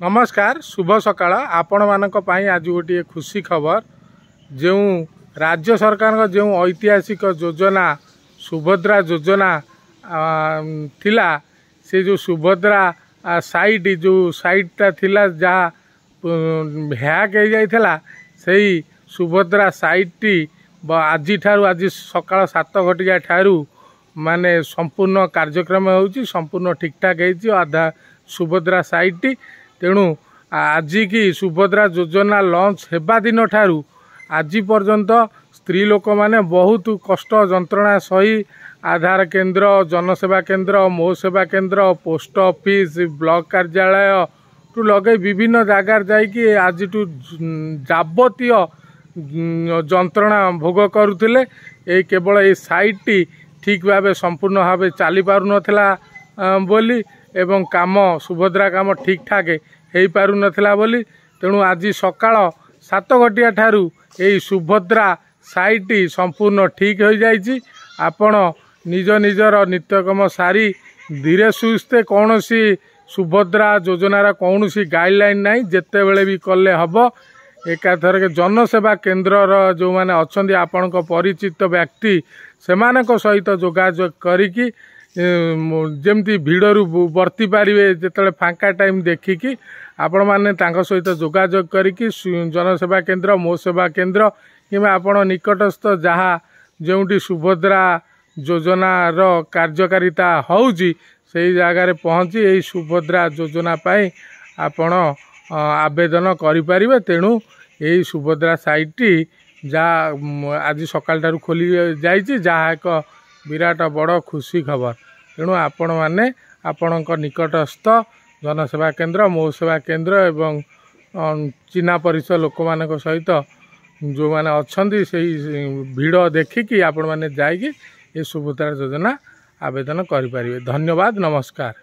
नमस्कार शुभ सकाळ आपण मानक पई आज गोटे खुशी खबर जो राज्य सरकार का जो ऐतिहासिक योजना सुभद्रा योजना थिला से जो सुभद्रा साइट जो साइटा थिला जहाँ हैक हो जाइथिला सही सुभद्रा साइट आज सकाळ 7 घटिया ठारू माने संपूर्ण कार्यक्रम होउची संपूर्ण ठीक ठाक होइची आधा सुभद्रा साइट तेणु आज की सुभद्रा योजना लॉन्च हेबा दिन ठारू आज पर्यंत स्त्री लोक माने बहुत कष्ट जंत्रणा सही आधार केंद्र जनसेवा केंद्र मो सेवा केंद्र पोस्ट ऑफिस ब्लॉक कार्यालय टू लगे विभिन्न जगार जाइकी आज टू जाबतीय जंत्रणा भोग करुले ये केवल ये साइट ठीक भाव संपूर्ण भाव चली पार नथिला बोली एवं काम सुभद्रा काम ठीक ठाक हो पार नथिला बोली तेणु आज सकाळ 7 घटिया ठारू यही सुभद्रा साइट संपूर्ण ठीक हो जाइए आपण निज निजर नित्यकर्म सारी धीरे सुस्थे कौन सी सुभद्रा योजनार कौन सी गाइडलाइन ना जिते बड़े भी कले हम एकाथर जनसेवा केन्द्र जो मैंने अच्छा आपण परिचित व्यक्ति से सहित जोगाजोग करी जमती भिड़ू बर्ती पारे जिते फांका टाइम देखिकी आपण मैंने सहित जोगाजोग करी जनसेवा केन्द्र मो सेवा केन्द्र कि आपण निकटस्थ जहाँ जो सुभद्रा योजनार कार्यकारिता होउची से जगार पहुँची यही सुभद्रा योजना पाई आपण आवेदन करें तेणु यही सुभद्रा साइट जहाँ आज सकाल खोली जाइए जहाँ एक विराट बड़ खुशी खबर तेणु आपण मैंने आपण निकटस्थ जनसेवा केन्द्र मो सेवा केन्द्र एवं चिन्हा परिचय लोक मान सहित जो मैंने अच्छा से भिड़ देखिकी आपण मैंने जाइए ये सुभद्रा योजना आवेदन करें। धन्यवाद नमस्कार।